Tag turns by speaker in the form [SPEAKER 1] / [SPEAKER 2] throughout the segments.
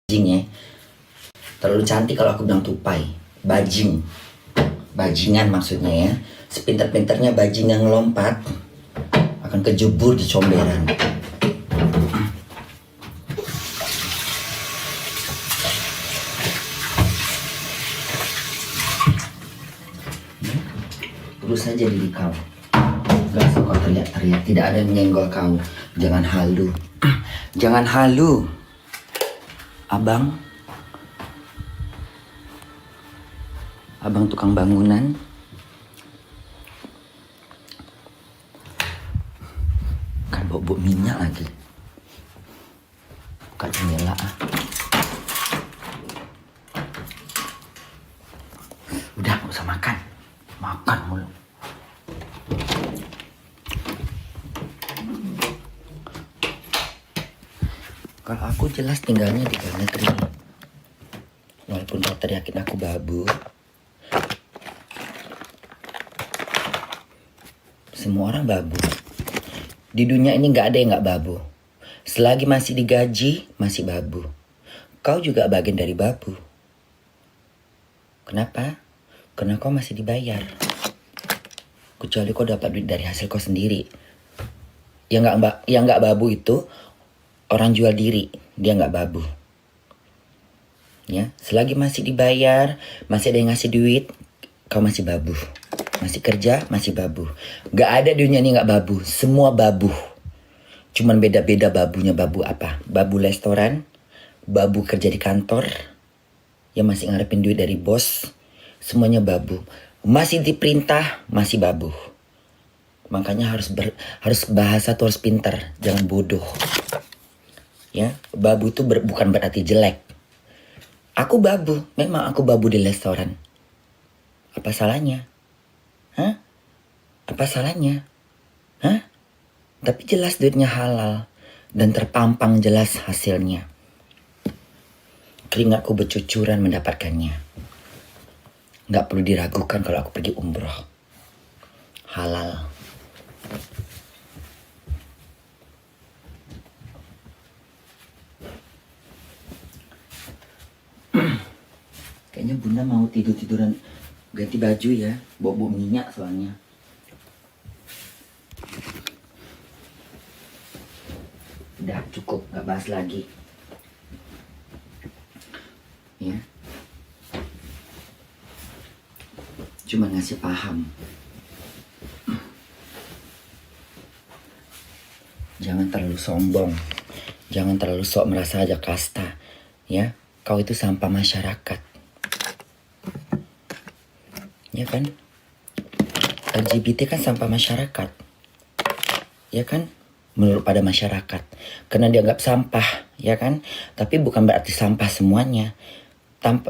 [SPEAKER 1] bajing ya. Terlalu cantik kalau aku bilang tupai. Bajing. Bajingan maksudnya ya. Sepinter-pinternya bajing yang lompat akan kejebur di comberan. Terus saja diri kau. Gak usah kau teriak-teriak. Tidak ada yang menyenggol kau. Jangan halu. Jangan halu. Abang tukang bangunan. Kan bau minyak lagi. Buka jendela ah. Udah gak usah makan. Makan mulu. Kalau aku jelas tinggalnya di luar negeri. Walaupun kau teriakin aku babu. Semua orang babu. Di dunia ini gak ada yang gak babu. Selagi masih digaji, masih babu. Kau juga bagian dari babu. Kenapa? Karena kau masih dibayar. Kecuali kau dapat duit dari hasil kau sendiri. Yang gak babu itu orang jual diri, dia nggak babu. Ya, selagi masih dibayar, masih ada yang ngasih duit, kau masih babu. Masih kerja, masih babu. Gak ada dunia ini nggak babu, semua babu. Cuman beda-beda babunya. Babu apa? Babu restoran, babu kerja di kantor, yang masih ngarepin duit dari bos, semuanya babu. Masih diperintah, masih babu. Makanya harus bahasa tuh harus pintar, jangan bodoh. Ya, babu itu bukan berarti jelek. Aku babu, memang aku babu di restoran. Apa salahnya? Hah? Apa salahnya? Hah? Tapi jelas duitnya halal dan terpampang jelas hasilnya. Keringatku bercucuran mendapatkannya. Gak perlu diragukan kalau aku pergi umroh. Halal. Kayaknya bunda mau tiduran ganti baju ya. Bau minyak soalnya. Udah cukup, gak bahas lagi. Ya. Cuma ngasih paham. Jangan terlalu sombong. Jangan terlalu sok merasa aja kasta. Ya, kau itu sampah masyarakat. Ya kan? LGBT kan sampah masyarakat. Ya kan? Menurut pada masyarakat. Karena dianggap sampah, ya kan? Tapi bukan berarti sampah semuanya.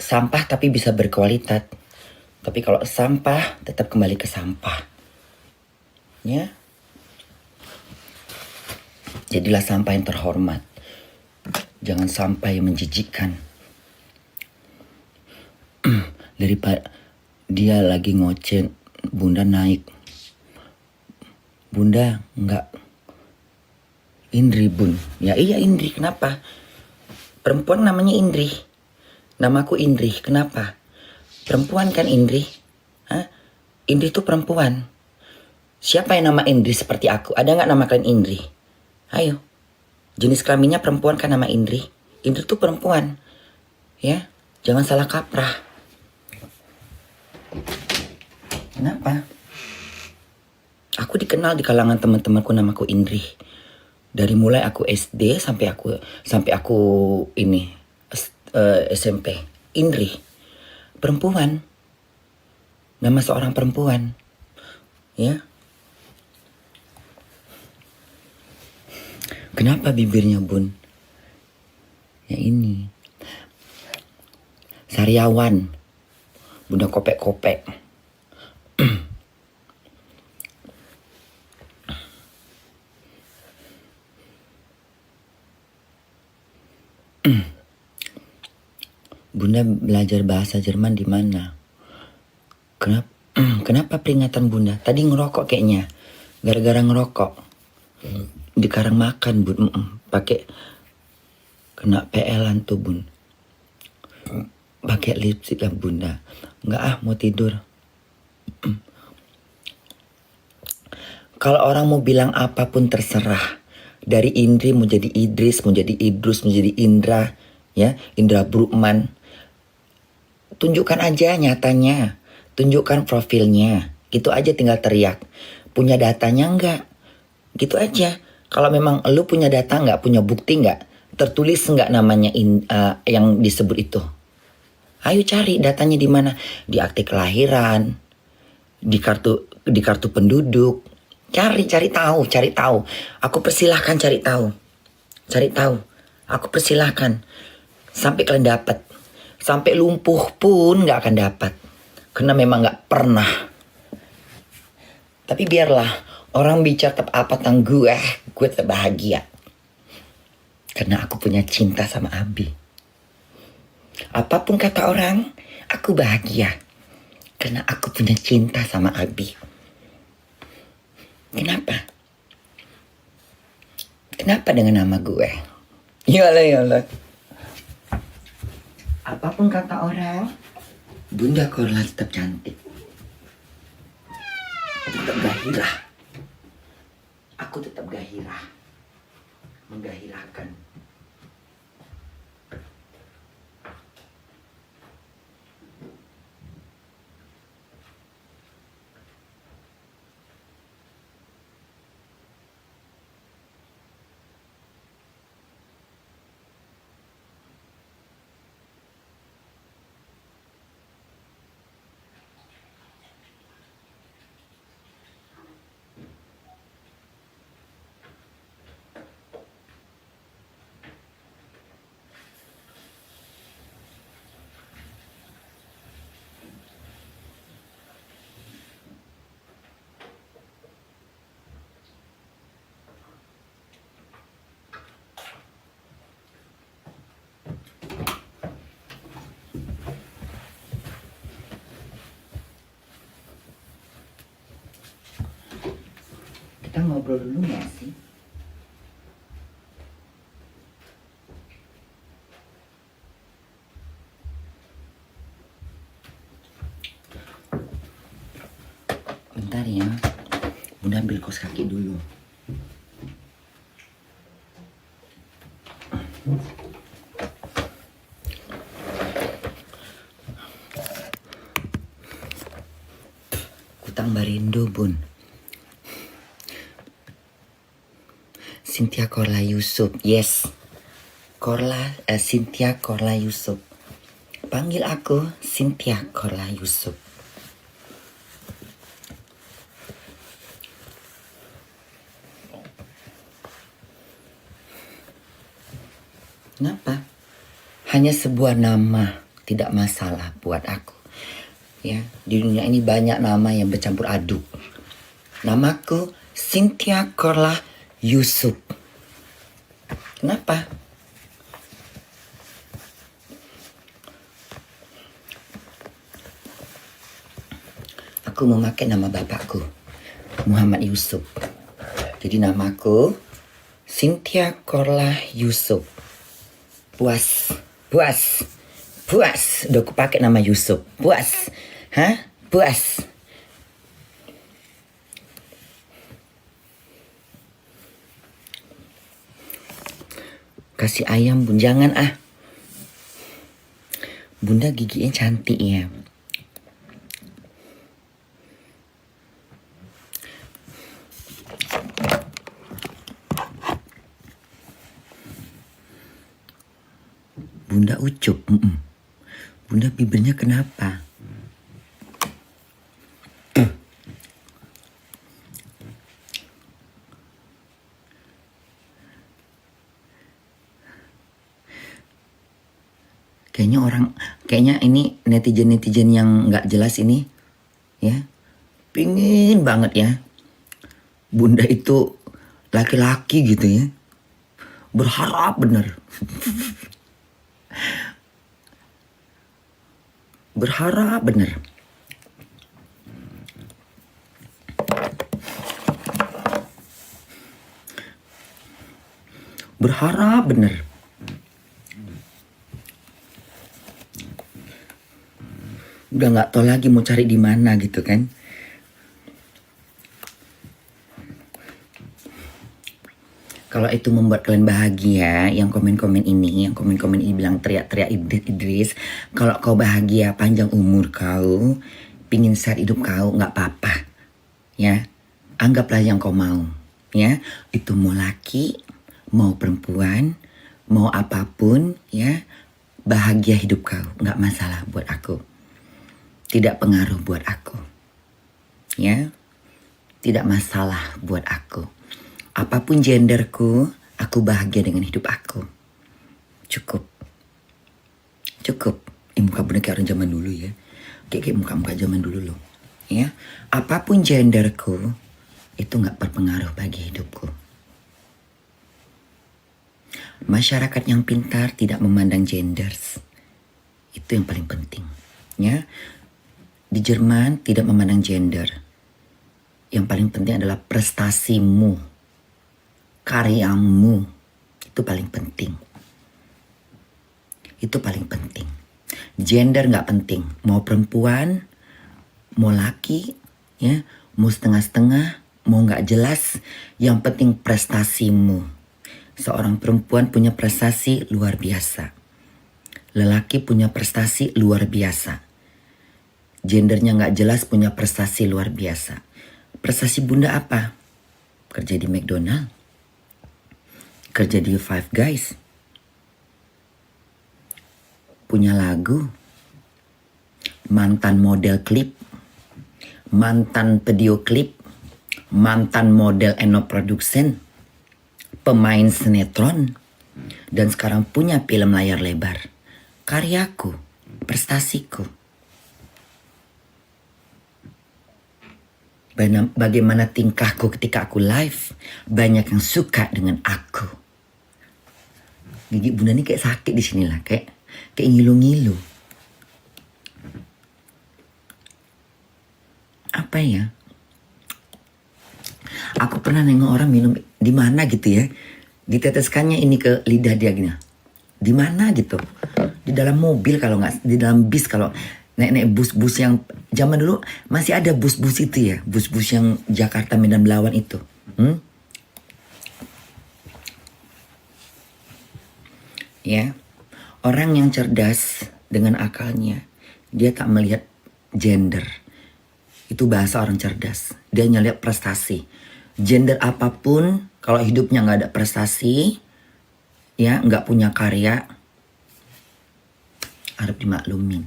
[SPEAKER 1] Sampah tapi bisa berkualitas. Tapi kalau sampah tetap kembali ke sampah. Ya? Jadilah sampah yang terhormat. Jangan sampah yang menjijikkan. Daripada dia lagi ngoceh, bunda naik. Bunda enggak. Indri bun. Ya iya Indri, kenapa? Perempuan namanya Indri. Namaku Indri, kenapa? Perempuan kan Indri? Hah? Indri itu perempuan. Siapa yang nama Indri seperti aku? Ada nggak nama kalian Indri? Ayo. Jenis kelaminnya perempuan kan nama Indri. Indri itu perempuan. Ya, jangan salah kaprah. Kenapa? Aku dikenal di kalangan teman-temanku namaku Indri. Dari mulai aku SD sampai aku ini SMP. Indri. Perempuan. Nama seorang perempuan. Ya. Kenapa bibirnya bun? Ya ini. Sariawan. Bunda kopek-kopek. Bunda belajar bahasa Jerman di mana? Kenapa peringatan Bunda? Tadi ngerokok kayaknya. Gara-gara ngerokok. Dikarang makan bun. Pakai kena PL-an tuh bun. Pakai lipstick lah bunda. Enggak mau tidur. Kalau orang mau bilang apapun terserah. Dari Indri mau jadi Idris, mau jadi Idrus, mau jadi Indra, ya, Indra Bruckman. Tunjukkan aja nyatanya, tunjukkan profilnya. Gitu aja tinggal teriak. Punya datanya enggak? Gitu aja. Kalau memang lu punya data enggak, punya bukti enggak, tertulis enggak namanya yang disebut itu. Ayo cari datanya di mana? Di akte kelahiran, di kartu penduduk. Cari tahu. Aku persilahkan cari tahu. Aku persilahkan. Sampai kalian dapat. Sampai lumpuh pun nggak akan dapat. Karena memang nggak pernah. Tapi biarlah orang bicara apa tentang gue tetap bahagia. Karena aku punya cinta sama Abi. Apapun kata orang, aku bahagia. Karena aku punya cinta sama Abi. Kenapa dengan nama gue? Yalah. Apapun kata orang, Bunda Korla tetap cantik. Tetap gairah. Aku tetap gairah. Menggairahkan. Kita ngobrol dulu gak sih? Bentar ya. Bunda ambil kaos kaki dulu. Kutang Barindo bun. Cynthia Korla Yusuf. Yes. Cynthia Korla Yusuf. Panggil aku Cynthia Korla Yusuf. Kenapa? Hanya sebuah nama, tidak masalah buat aku. Ya, di dunia ini banyak nama yang bercampur aduk. Namaku Cynthia Korla Yusuf. Kenapa? Aku memakai nama bapakku, Muhammad Yusuf. Jadi namaku Cynthia Korla Yusuf. Puas. Udah aku pakai nama Yusuf. Puas. Puas. Kasih ayam bun, jangan Bunda giginya cantik ya. Bunda ucup. Bunda bibirnya kenapa? Kayaknya ini netizen yang nggak jelas ini, ya, pingin banget ya, Bunda itu laki-laki gitu ya, berharap bener, berharap bener. Berharap bener. Udah nggak tahu lagi mau cari di mana gitu kan. Kalau itu membuat kalian bahagia, yang komen-komen ini bilang teriak-teriak Idris, kalau kau bahagia panjang umur kau, pingin sehat hidup kau, nggak apa-apa, ya. Anggaplah yang kau mau, ya. Itu mau laki, mau perempuan, mau apapun, ya. Bahagia hidup kau, nggak masalah buat aku. Tidak pengaruh buat aku, ya. Tidak masalah buat aku. Apapun genderku, aku bahagia dengan hidup aku. Cukup. Cukup. Muka bener kayak orang zaman dulu ya. Kayak muka-muka zaman dulu loh. Ya. Apapun genderku, itu gak berpengaruh bagi hidupku. Masyarakat yang pintar tidak memandang genders. Itu yang paling penting. Ya. Di Jerman tidak memandang gender. Yang paling penting adalah prestasimu. Karyamu, itu paling penting. Itu paling penting. Gender nggak penting. Mau perempuan, mau laki, ya, mau setengah-setengah, mau nggak jelas. Yang penting prestasimu. Seorang perempuan punya prestasi luar biasa. Lelaki punya prestasi luar biasa. Gendernya nggak jelas punya prestasi luar biasa. Prestasi bunda apa? Kerja di McDonald. Kerja di Five Guys. Punya lagu. Mantan model klip. Mantan video klip. Mantan model Eno Production. Pemain sinetron. Dan sekarang punya film layar lebar. Karyaku. Prestasiku. Bagaimana tingkahku ketika aku live. Banyak yang suka dengan aku. Gigi bunda ini kayak sakit di sini lah, kayak ngilu-ngilu. Apa ya? Aku pernah nengok orang minum di mana gitu ya. Diteteskannya ini ke lidah dia gini. Di mana gitu? Di dalam mobil kalau nggak, di dalam bis kalau naik bus-bus yang zaman dulu masih ada bus-bus itu ya, bus-bus yang Jakarta Medan Belawan itu. Ya, orang yang cerdas dengan akalnya, dia tak melihat gender. Itu bahasa orang cerdas. Dia hanya lihat prestasi. Gender apapun, kalau hidupnya nggak ada prestasi, ya nggak punya karya, harap dimaklumin.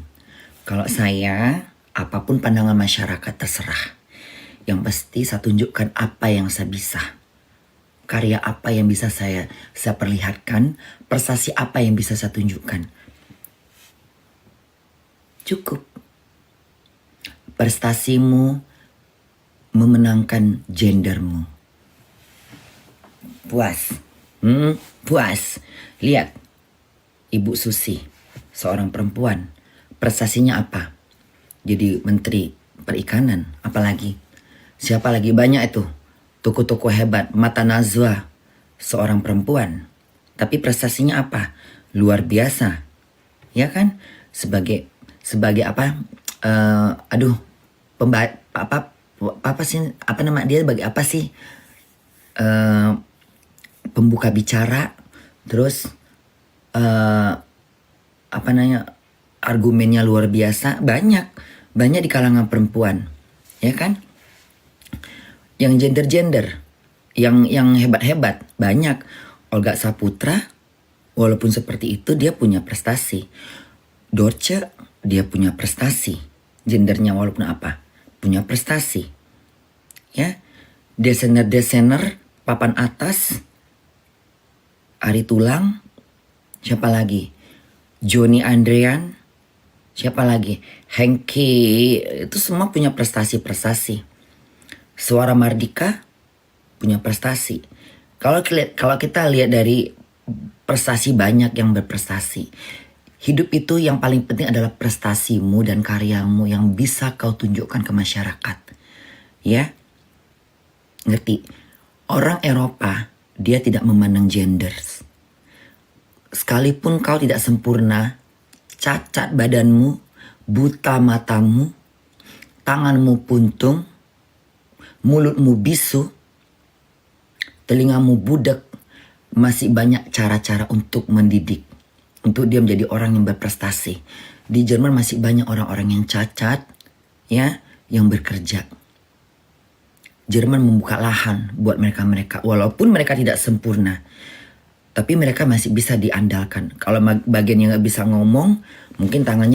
[SPEAKER 1] Kalau saya, apapun pandangan masyarakat terserah. Yang pasti saya tunjukkan apa yang saya bisa. Karya apa yang bisa saya perlihatkan, prestasi apa yang bisa saya tunjukkan. Cukup. Prestasimu memenangkan gendermu. Puas. Puas. Lihat. Ibu Susi, seorang perempuan. Prestasinya apa? Jadi menteri perikanan. Apalagi? Siapa lagi? Banyak itu. Toko-toko hebat, Mata Najwa, seorang perempuan. Tapi prestasinya apa? Luar biasa. Ya kan? Sebagai apa? Apa sih? Apa nama dia? Bagi apa sih? Pembuka bicara. Terus argumennya luar biasa. Banyak di kalangan perempuan. Ya kan? Yang gender, yang hebat-hebat, banyak. Olga Saputra, walaupun seperti itu dia punya prestasi. Dorce, dia punya prestasi. Gendernya walaupun apa, punya prestasi. Ya, desainer papan atas, Ari Tulang, siapa lagi? Joni Andrean, siapa lagi? Hengki, itu semua punya prestasi. Suara Mardika punya prestasi. Kalau kita lihat dari prestasi, banyak yang berprestasi. Hidup itu yang paling penting adalah prestasimu dan karyamu yang bisa kau tunjukkan ke masyarakat. Ya, ngerti? Orang Eropa dia tidak memandang gender. Sekalipun kau tidak sempurna, cacat badanmu, buta matamu, tanganmu puntung, mulutmu bisu, telingamu budak, masih banyak cara-cara untuk mendidik. Untuk dia menjadi orang yang berprestasi. Di Jerman masih banyak orang-orang yang cacat, ya, yang bekerja. Jerman membuka lahan buat mereka-mereka. Walaupun mereka tidak sempurna. Tapi mereka masih bisa diandalkan. Kalau bagian yang gak bisa ngomong, mungkin tangannya